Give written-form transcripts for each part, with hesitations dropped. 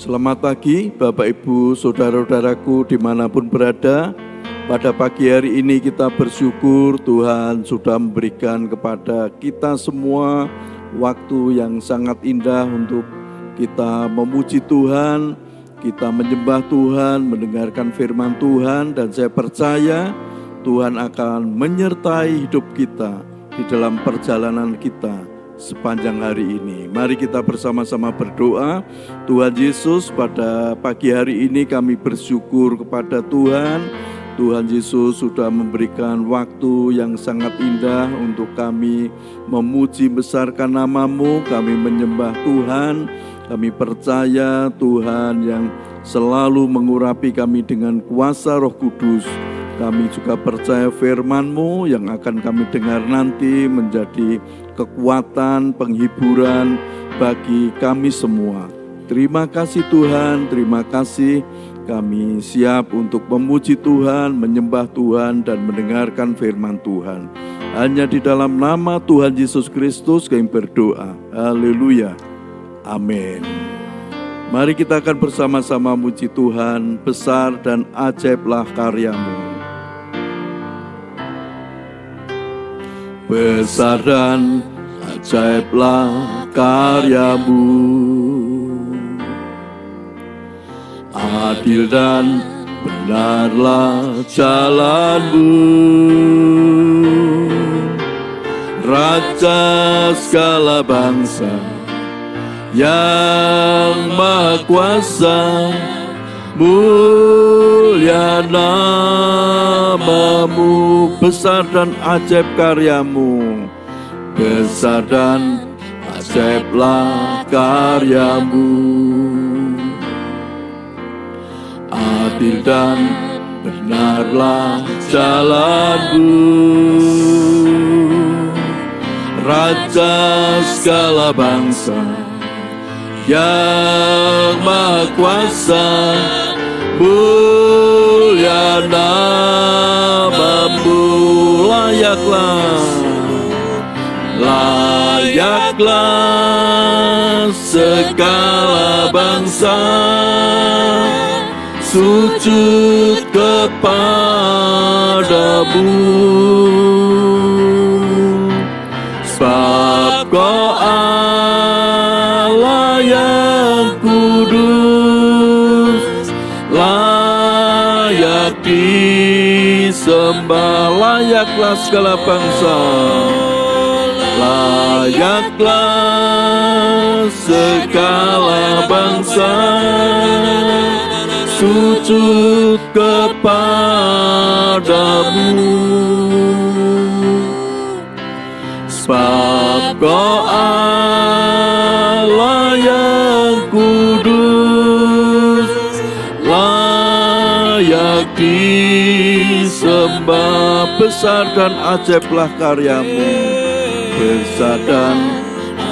Selamat pagi Bapak Ibu, Saudara-saudaraku dimanapun berada. Pada pagi hari ini kita bersyukur Tuhan sudah memberikan kepada kita semua waktu yang sangat indah untuk kita memuji Tuhan, kita menyembah Tuhan, mendengarkan firman Tuhan. Dan saya percaya Tuhan akan menyertai hidup kita di dalam perjalanan kita sepanjang hari ini. Mari kita bersama-sama berdoa. Tuhan Yesus, pada pagi hari ini kami bersyukur kepada Tuhan. Tuhan Yesus sudah memberikan waktu yang sangat indah untuk kami memuji besarkan nama-Mu, kami menyembah Tuhan. Kami percaya Tuhan yang selalu mengurapi kami dengan kuasa Roh Kudus. Kami juga percaya firman-Mu yang akan kami dengar nanti menjadi kekuatan, penghiburan bagi kami semua. Terima kasih Tuhan, terima kasih. Kami siap untuk memuji Tuhan, menyembah Tuhan, dan mendengarkan firman Tuhan. Hanya di dalam nama Tuhan Yesus Kristus kami berdoa. Haleluya. Amin. Mari kita akan bersama-sama muji Tuhan. Besar dan ajaiblah karya-Mu. Besar dan ajaiblah karya-Mu, adil dan benarlah jalan-Mu, Raja segala bangsa yang Maha Kuasa, mulia nama-Mu. Besar dan ajaib karya-Mu, besar dan ajaiblah karya-Mu, adil dan benarlah jalan-Mu, Raja segala bangsa yang Maha Kuasa, mulia nama-Mu. Layaklah segala bangsa sujud kepadamu, sebab Kau Allah yang kudus, layak disembah. Layaklah segala bangsa, layaklah segala bangsa sujud kepadamu, sebab Kau Allah yang kudus, layak disembah. Besar dan ajaiblah karya-Mu, besar dan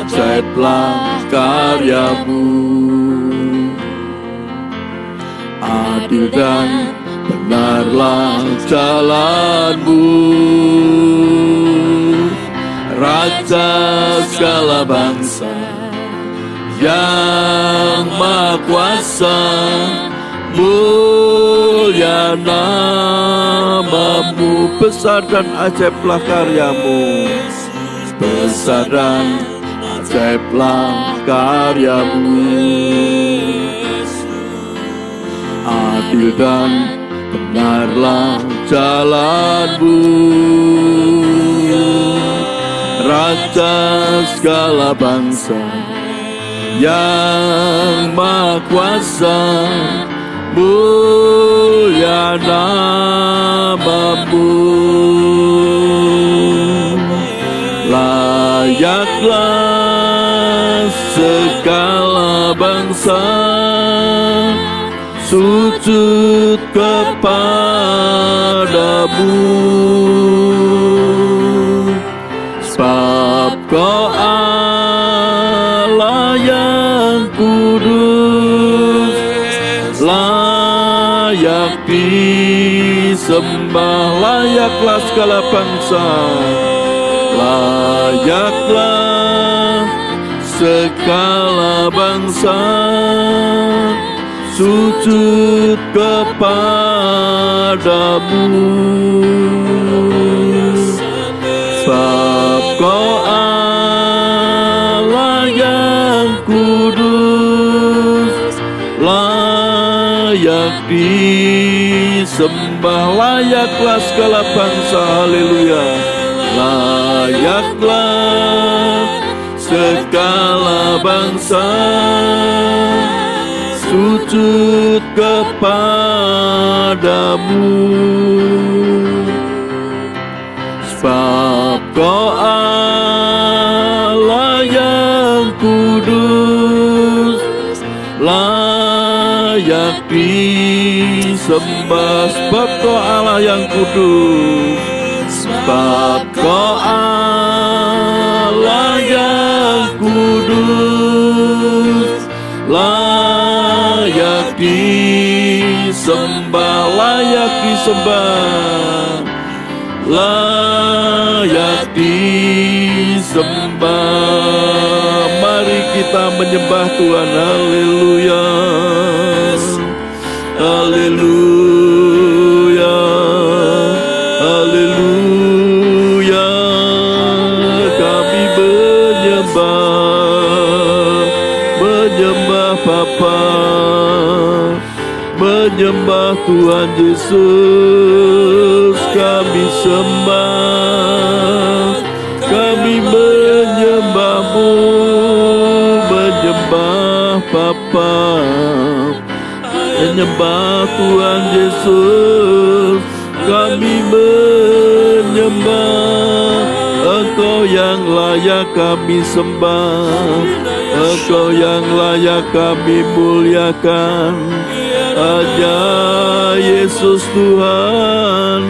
ajaiblah karya-Mu, adil dan benarlah jalan-Mu, Raja segala bangsa yang Maha Kuasa, mulia nama-Mu. Besar dan ajaiblah karya-Mu, besar dan ajaiblah karya-Mu, adil dan benarlah jalan-Mu, Raja segala bangsa yang Maha Kuasa, mulia nama-Mu. Layaklah segala bangsa sujud kepadamu, sebab Kau Allah yang kudus, layak disembah. Layaklah segala bangsa, layaklah segala bangsa sujud kepadamu. Sebab Kau Allah yang kudus, layak disembah. Layaklah segala bangsa, haleluya. Layaklah segala bangsa sujud kepadamu. Sebab Kau Allah yang kudus, layak disembah. Sebab Kau Allah yang kudus, sebab Kau Allah yang kudus, layak disembah, layak disembah, layak disembah. Mari kita menyembah Tuhan, haleluya, haleluya, haleluya. Kami menyembah Bapa, menyembah Tuhan Yesus. Kami sembah, kami menyembah-Mu, menyembah Bapa, menyembah Tuhan Yesus. Kami menyembah, Engkau yang layak kami sembah, Engkau yang layak kami muliakan. Hanya Yesus Tuhan,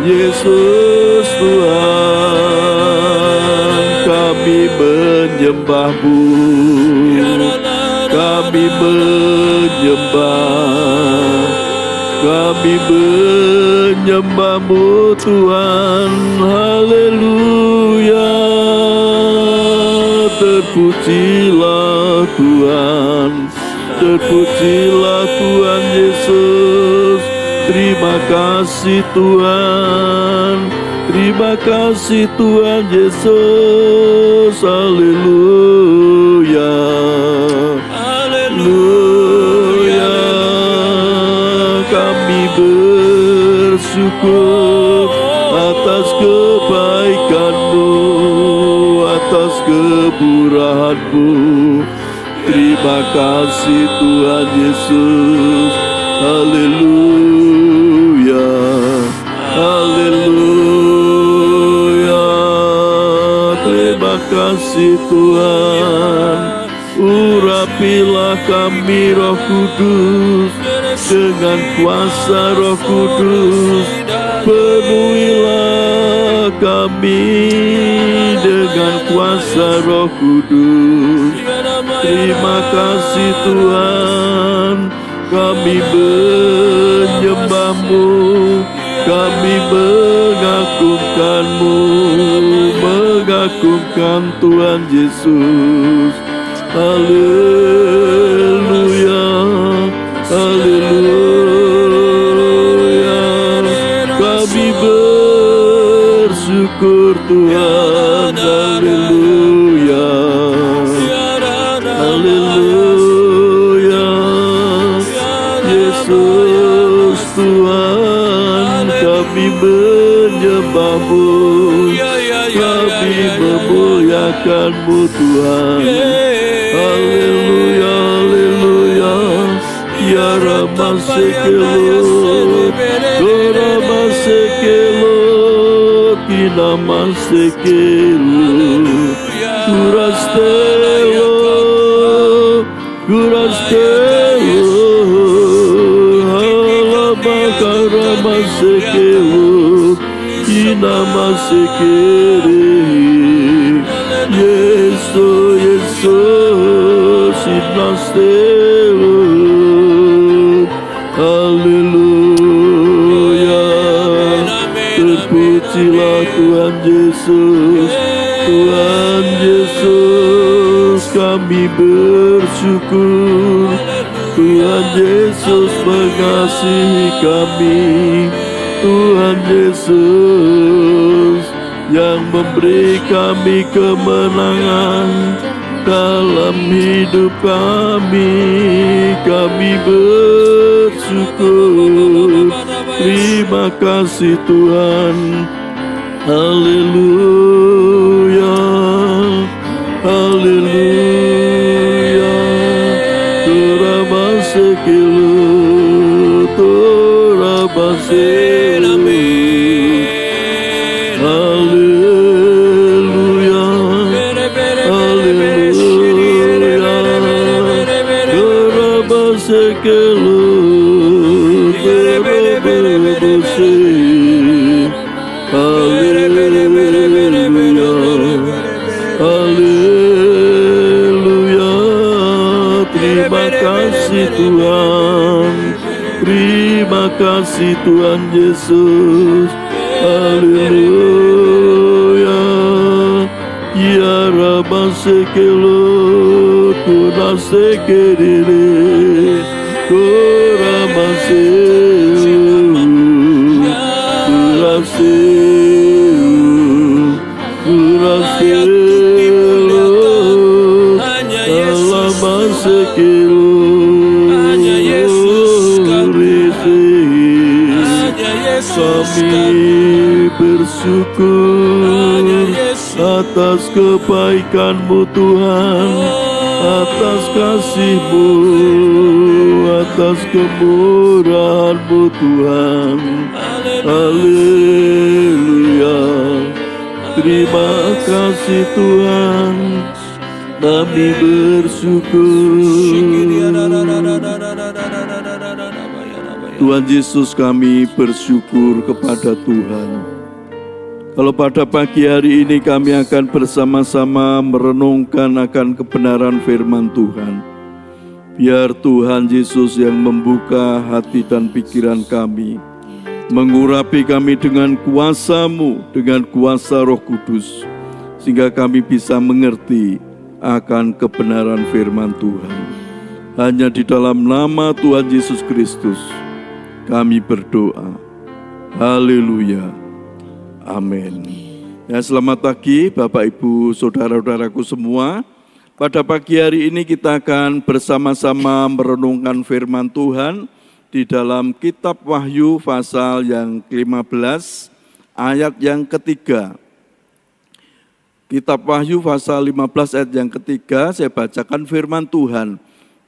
Yesus Tuhan. Kami menyembah-Mu, kami menyembah, kami menyembah-Mu Tuhan, haleluya. Terpujilah Tuhan, terpujilah Tuhan Yesus. Terima kasih Tuhan, terima kasih Tuhan Yesus, haleluya, haleluya. Kami bersyukur atas kebaikan-Mu, atas kemurahan-Mu. Terima kasih Tuhan Yesus, haleluya, haleluya. Terima kasih Tuhan. Urapilah kami Roh Kudus, dengan kuasa Roh Kudus. Penuhilah kami dengan kuasa Roh Kudus. Terima kasih Tuhan. Kami menyembah-Mu, kami mengagungkan-Mu, mengagungkan Tuhan Yesus. Haleluya, haleluya. Kami bersyukur Tuhan, haleluya, haleluya. Yesus Tuhan, kami menyembah-Mu, kami memuliakan-Mu Tuhan. Haleluya, haleluya. Ya Rama Sekelo, Dorama Sekelo, Kinama Sekelo, Kurastelo, Kurastelo, Halama Karama Sekelo, Kinama Sekele. Yesus, Yesus, Sinastelo. Haleluya. Terpujilah Tuhan Yesus, Tuhan Yesus. kami bersyukur. Tuhan Yesus mengasihi kami. Tuhan Yesus yang memberi kami kemenangan dalam hidup kami. Kami bersyukur. Terima kasih Tuhan. Haleluya, haleluya. Turabasekilu, turabasekilu. Haleluya, haleluya. Turabasekilu, turabasekilu. Haleluya, haleluya. Terima kasih Tuhan, terima kasih Tuhan Yesus. Haleluya. Ya Rabba sekelo kunasekerere kuramase kami bersyukur atas kebaikan-Mu Tuhan, atas kasih-Mu, atas kemurahan-Mu Tuhan. Haleluya. Terima kasih Tuhan, kami bersyukur. Tuhan Yesus, kami bersyukur kepada Tuhan. Kalau pada pagi hari ini kami akan bersama-sama merenungkan akan kebenaran firman Tuhan. Biar Tuhan Yesus yang membuka hati dan pikiran kami, mengurapi kami dengan kuasa-Mu, dengan kuasa Roh Kudus, sehingga kami bisa mengerti akan kebenaran firman Tuhan. Hanya di dalam nama Tuhan Yesus Kristus kami berdoa. Haleluya. Amin. Ya, selamat pagi Bapak Ibu Saudara-saudaraku semua. Pada pagi hari ini kita akan bersama-sama merenungkan firman Tuhan di dalam kitab Wahyu pasal yang ke-15 ayat yang ketiga. Kitab Wahyu pasal 15 ayat yang ketiga, saya bacakan firman Tuhan.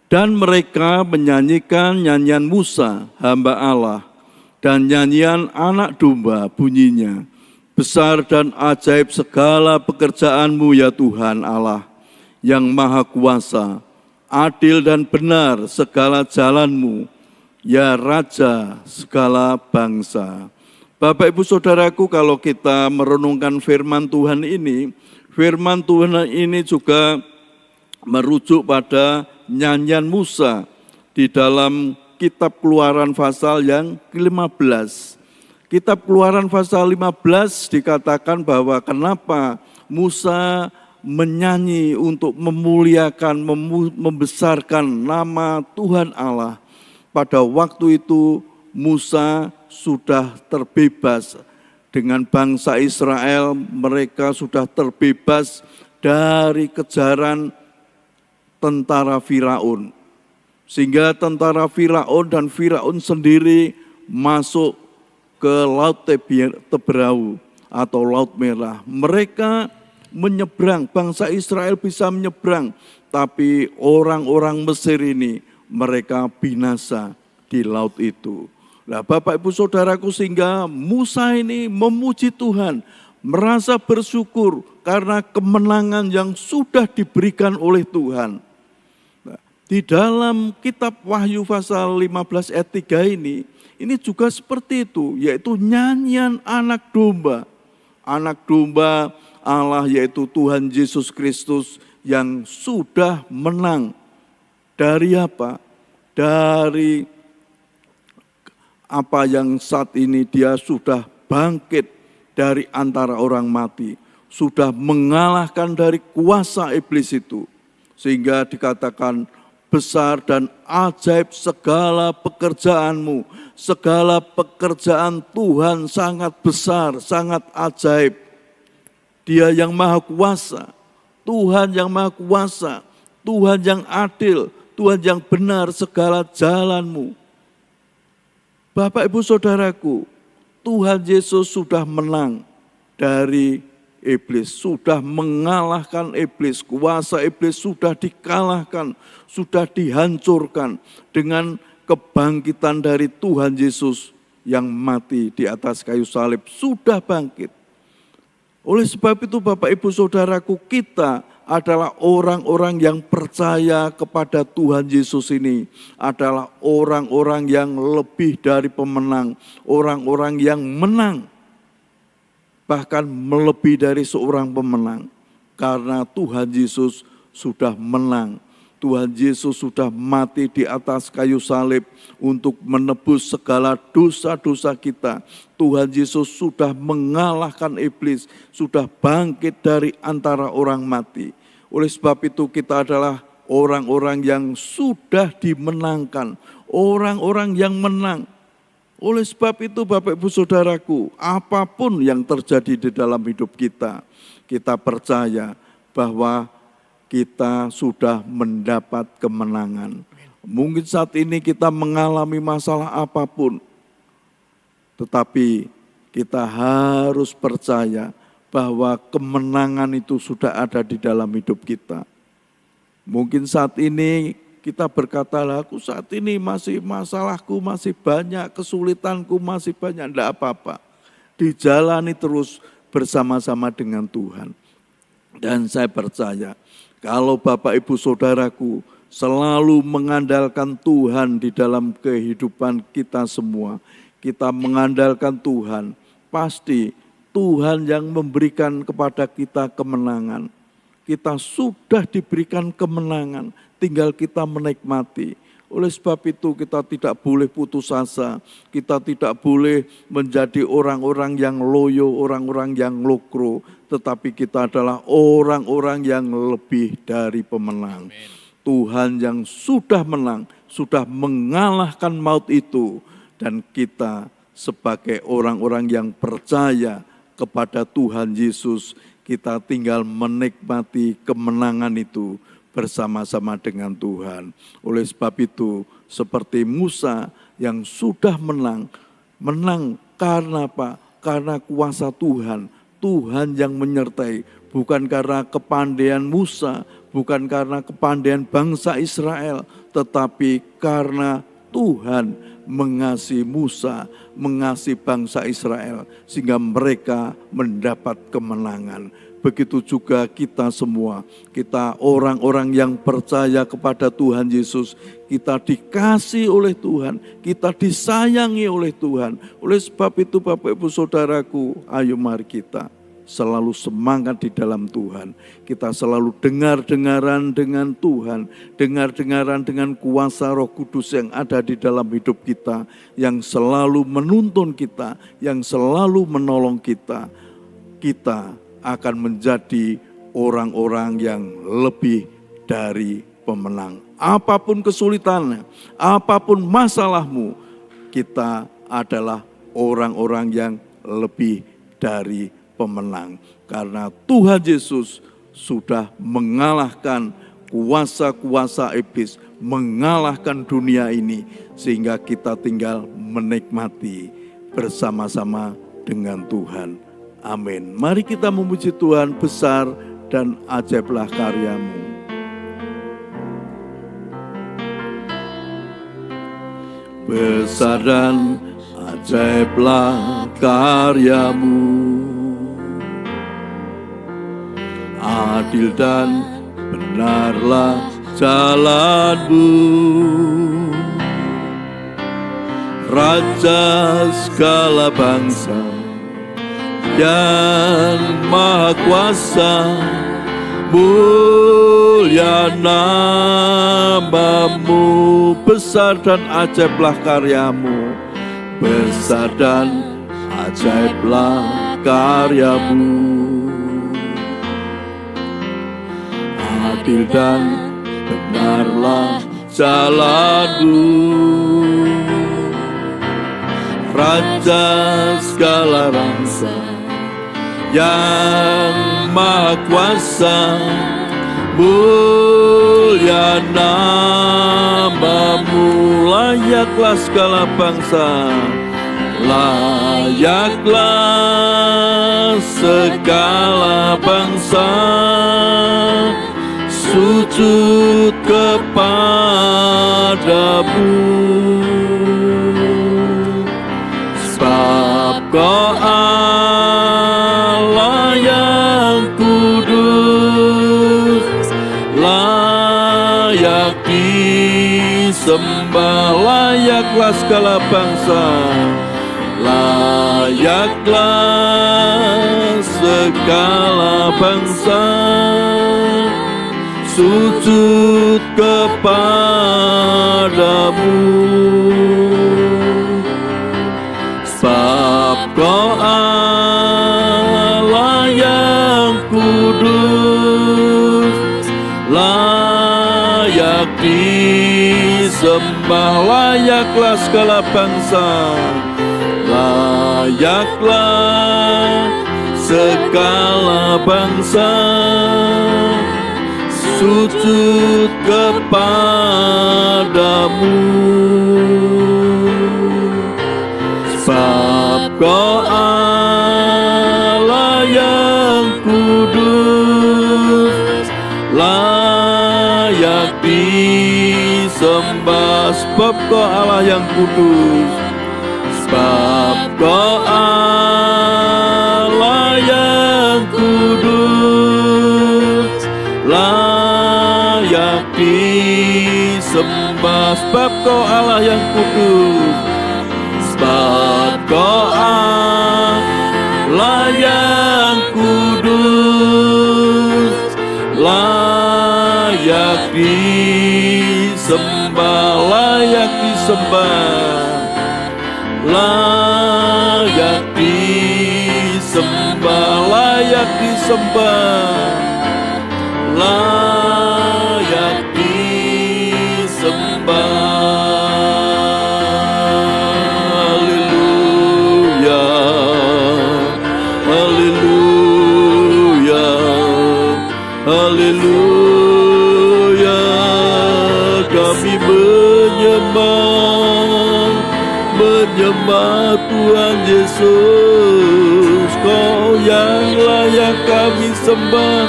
Dan mereka menyanyikan nyanyian Musa, hamba Allah, dan nyanyian anak domba bunyinya. Besar dan ajaib segala pekerjaan-Mu ya Tuhan Allah, yang maha kuasa, adil dan benar segala jalan-Mu, ya Raja segala bangsa. Bapak Ibu Saudaraku, kalau kita merenungkan firman Tuhan ini juga merujuk pada nyanyian Musa di dalam kitab Keluaran pasal yang ke-15. Kitab Keluaran pasal 15 dikatakan bahwa kenapa Musa menyanyi untuk memuliakan, membesarkan nama Tuhan Allah. Pada waktu itu Musa sudah terbebas dengan bangsa Israel, mereka sudah terbebas dari kejaran tentara Firaun. Sehingga tentara Firaun dan Firaun sendiri masuk ke Laut Teberau atau Laut Merah. Mereka menyeberang, bangsa Israel bisa menyeberang, tapi orang-orang Mesir ini mereka binasa di laut itu. Nah, Bapak Ibu Saudaraku, sehingga Musa ini memuji Tuhan, merasa bersyukur karena kemenangan yang sudah diberikan oleh Tuhan. Nah, di dalam kitab Wahyu pasal 15 ayat 3 ini juga seperti itu, yaitu nyanyian anak domba. Anak domba Allah yaitu Tuhan Yesus Kristus yang sudah menang. Dari apa? Dari apa yang saat ini dia sudah bangkit dari antara orang mati. Sudah mengalahkan dari kuasa iblis itu. Sehingga dikatakan besar dan ajaib segala pekerjaanmu. Segala pekerjaan Tuhan sangat besar, sangat ajaib. Dia yang maha kuasa, Tuhan yang maha kuasa, Tuhan yang adil, Tuhan yang benar segala jalanmu. Bapak Ibu Saudaraku, Tuhan Yesus sudah menang dari iblis, sudah mengalahkan iblis, kuasa iblis sudah dikalahkan, sudah dihancurkan dengan kebangkitan dari Tuhan Yesus yang mati di atas kayu salib, sudah bangkit. Oleh sebab itu Bapak Ibu Saudaraku, kita adalah orang-orang yang percaya kepada Tuhan Yesus ini, adalah orang-orang yang lebih dari pemenang, orang-orang yang menang, bahkan melebihi dari seorang pemenang, karena Tuhan Yesus sudah menang. Tuhan Yesus sudah mati di atas kayu salib untuk menebus segala dosa-dosa kita. Tuhan Yesus sudah mengalahkan iblis, sudah bangkit dari antara orang mati. Oleh sebab itu kita adalah orang-orang yang sudah dimenangkan, orang-orang yang menang. Oleh sebab itu Bapak Ibu Saudaraku, apapun yang terjadi di dalam hidup kita, kita percaya bahwa kita sudah mendapat kemenangan. Mungkin saat ini kita mengalami masalah apapun, tetapi kita harus percaya bahwa kemenangan itu sudah ada di dalam hidup kita. Mungkin saat ini kita berkata, aku saat ini masih masalahku masih banyak, kesulitanku masih banyak, enggak apa-apa. Dijalani terus bersama-sama dengan Tuhan. Dan saya percaya, kalau Bapak Ibu Saudaraku selalu mengandalkan Tuhan di dalam kehidupan kita semua, kita mengandalkan Tuhan, pasti Tuhan yang memberikan kepada kita kemenangan. Kita sudah diberikan kemenangan, tinggal kita menikmati. Oleh sebab itu kita tidak boleh putus asa, kita tidak boleh menjadi orang-orang yang loyo, orang-orang yang lokro, tetapi kita adalah orang-orang yang lebih dari pemenang. Amin. Tuhan yang sudah menang, sudah mengalahkan maut itu, dan kita sebagai orang-orang yang percaya kepada Tuhan Yesus, kita tinggal menikmati kemenangan itu bersama-sama dengan Tuhan. Oleh sebab itu, seperti Musa yang sudah menang karena apa? Karena kuasa Tuhan. Tuhan yang menyertai, bukan karena kepandaian Musa, bukan karena kepandaian bangsa Israel, tetapi karena Tuhan mengasihi Musa, mengasihi bangsa Israel, sehingga mereka mendapat kemenangan. Begitu juga kita semua, kita orang-orang yang percaya kepada Tuhan Yesus, kita dikasihi oleh Tuhan, kita disayangi oleh Tuhan. Oleh sebab itu Bapak Ibu Saudaraku, ayo mari kita selalu semangat di dalam Tuhan. Kita selalu dengar-dengaran dengan Tuhan, dengar-dengaran dengan kuasa Roh Kudus yang ada di dalam hidup kita, yang selalu menuntun kita, yang selalu menolong kita. Kita akan menjadi orang-orang yang lebih dari pemenang. Apapun kesulitannya, apapun masalahmu, kita adalah orang-orang yang lebih dari pemenang. Karena Tuhan Yesus sudah mengalahkan kuasa-kuasa iblis, mengalahkan dunia ini, sehingga kita tinggal menikmati bersama-sama dengan Tuhan. Amin. Mari kita memuji Tuhan, besar dan ajaiblah karya-Mu. Besar dan ajaiblah karya-Mu, adil dan benarlah jalan-Mu, Raja segala bangsa yang maha kuasa, mulia nama-Mu. Besar dan ajaiblah karya-Mu, besar dan ajaiblah karya-Mu, adil dan benarlah jalanmu. Raja segala rasa yang maha kuasa, mulia namamu. Layaklah segala bangsa, layaklah segala bangsa sujud kepadamu. Sebab Kau Allah yang kudus, layak disembah. Layaklah segala bangsa, layaklah segala bangsa sujud kepadamu. Sebab Kau Allah yang kudus, layak disembah. Layaklah segala bangsa, layaklah segala bangsa sujud kepadamu. Sebab Kau Allah yang kudus, layak disembah. Sebab Kau Allah yang kudus, sebab Kau Allah yang kudus, layak disembah. Sebab Kau Allah yang kudus, sebab Kau Allah yang kudus, layak disembah. Layak disembah, layak disembah, layak disembah, layak disembah. Haleluya, haleluya, haleluya. Kami menyembah Tuhan Yesus. Kau yang layak kami sembah,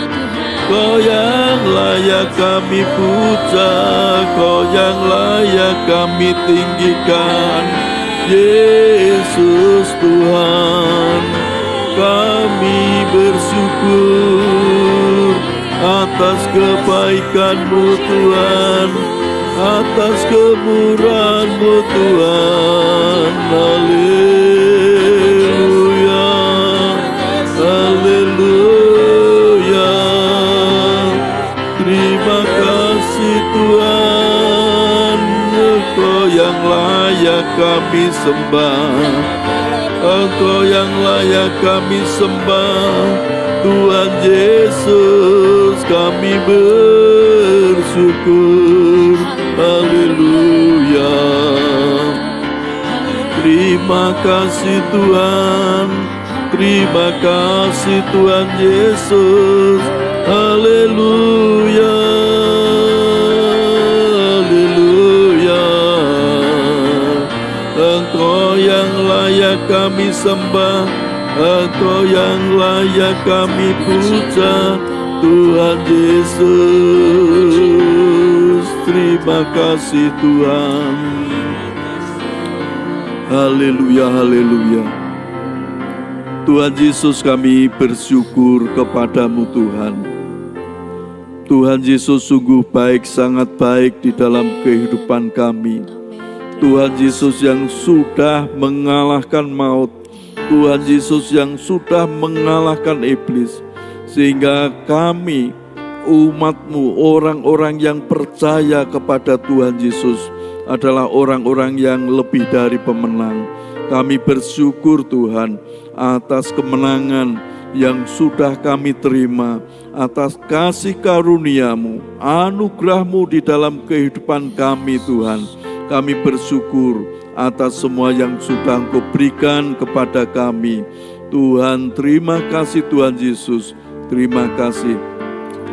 Kau yang layak kami puja, Kau yang layak kami tinggikan. Yesus Tuhan, kami bersyukur atas kebaikan-Mu Tuhan, atas kemurahan-Mu Tuhan. Haleluya, haleluya. Terima kasih Tuhan, Engkau yang layak kami sembah, Engkau yang layak kami sembah. Tuhan Yesus, kami bersyukur. Haleluya. Terima kasih Tuhan, terima kasih Tuhan Yesus. Haleluya, haleluya. Engkau yang layak kami sembah, Engkau yang layak kami puja, Tuhan Yesus. Terima kasih Tuhan. Haleluya, haleluya. Tuhan Yesus, kami bersyukur kepadamu Tuhan. Tuhan Yesus sungguh baik, sangat baik di dalam kehidupan kami. Tuhan Yesus yang sudah mengalahkan maut, Tuhan Yesus yang sudah mengalahkan iblis, sehingga kami umat-Mu, orang-orang yang percaya kepada Tuhan Yesus adalah orang-orang yang lebih dari pemenang. Kami bersyukur Tuhan atas kemenangan, yang sudah kami terima atas kasih karunia-Mu, anugerah-Mu di dalam kehidupan kami Tuhan. Kami bersyukur atas semua yang sudah Engkau berikan kepada kami. Tuhan, terima kasih Tuhan Yesus, terima kasih.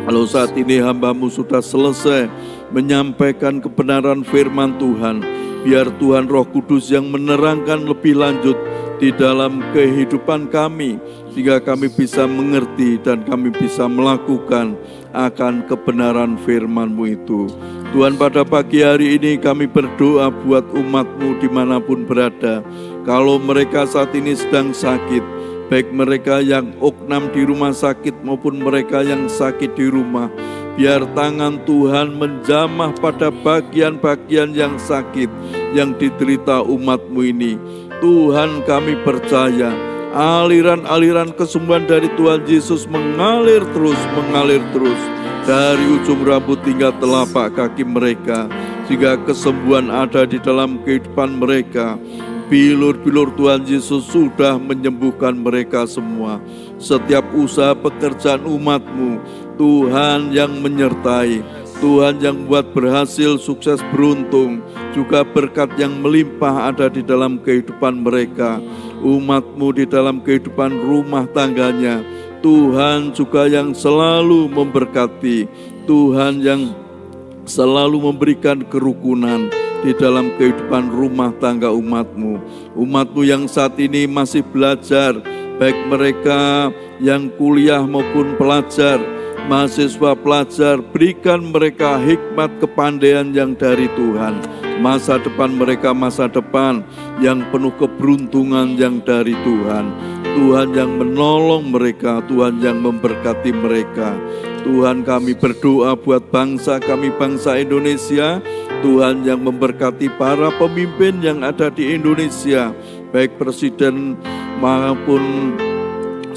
Kalau saat ini hamba-Mu sudah selesai menyampaikan kebenaran firman Tuhan, biar Tuhan Roh Kudus yang menerangkan lebih lanjut di dalam kehidupan kami, sehingga kami bisa mengerti dan kami bisa melakukan akan kebenaran firman-Mu itu. Tuhan, pada pagi hari ini kami berdoa buat umat-Mu dimanapun berada. Kalau mereka saat ini sedang sakit, baik mereka yang oknam di rumah sakit maupun mereka yang sakit di rumah, biar tangan Tuhan menjamah pada bagian-bagian yang sakit yang diderita umat-Mu ini. Tuhan, kami percaya aliran-aliran kesembuhan dari Tuhan Yesus mengalir terus dari ujung rambut hingga telapak kaki mereka, sehingga kesembuhan ada di dalam kehidupan mereka. Bilur-bilur Tuhan Yesus sudah menyembuhkan mereka semua. Setiap usaha pekerjaan umat-Mu, Tuhan yang menyertai, Tuhan yang buat berhasil, sukses, beruntung, juga berkat yang melimpah ada di dalam kehidupan mereka. Umat-Mu di dalam kehidupan rumah tangganya, Tuhan juga yang selalu memberkati, Tuhan yang selalu memberikan kerukunan di dalam kehidupan rumah tangga umat-Mu. Umat-Mu yang saat ini masih belajar, baik mereka yang kuliah maupun pelajar, mahasiswa pelajar, berikan mereka hikmat kepandaian yang dari Tuhan. Masa depan mereka masa depan yang penuh keberuntungan yang dari Tuhan. Tuhan yang menolong mereka, Tuhan yang memberkati mereka. Tuhan, kami berdoa buat bangsa kami, bangsa Indonesia. Tuhan yang memberkati para pemimpin yang ada di Indonesia, baik presiden maupun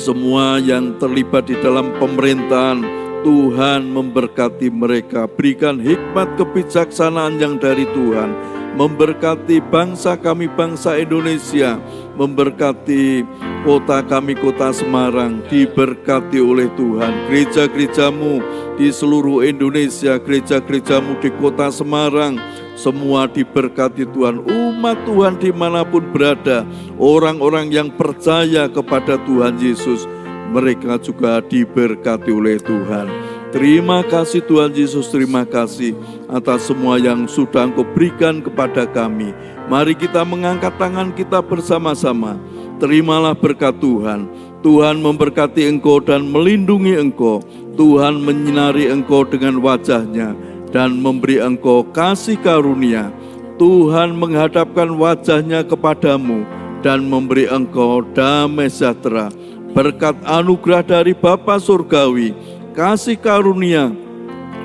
semua yang terlibat di dalam pemerintahan. Tuhan memberkati mereka, berikan hikmat kebijaksanaan yang dari Tuhan, memberkati bangsa kami, bangsa Indonesia, memberkati kota kami, kota Semarang, diberkati oleh Tuhan. Gereja-gereja-Mu di seluruh Indonesia, gereja-gereja-Mu di kota Semarang, semua diberkati Tuhan. Umat Tuhan dimanapun berada, orang-orang yang percaya kepada Tuhan Yesus, mereka juga diberkati oleh Tuhan. Terima kasih Tuhan Yesus, terima kasih atas semua yang sudah Engkau berikan kepada kami. Mari kita mengangkat tangan kita bersama-sama. Terimalah berkat Tuhan. Tuhan memberkati engkau dan melindungi engkau. Tuhan menyinari engkau dengan wajah-Nya dan memberi engkau kasih karunia. Tuhan menghadapkan wajah-Nya kepadamu dan memberi engkau damai sejahtera. Berkat anugerah dari Bapa Surgawi, kasih karunia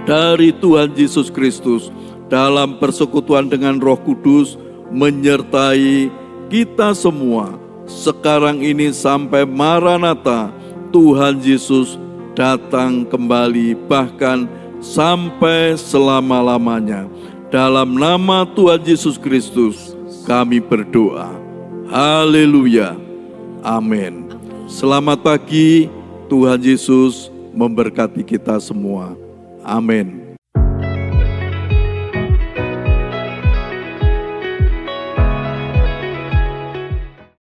dari Tuhan Yesus Kristus, dalam persekutuan dengan Roh Kudus, menyertai kita semua, sekarang ini sampai Maranatha, Tuhan Yesus datang kembali, bahkan sampai selama-lamanya. Dalam nama Tuhan Yesus Kristus, kami berdoa. Haleluya. Amin. Selamat pagi, Tuhan Yesus memberkati kita semua. Amin.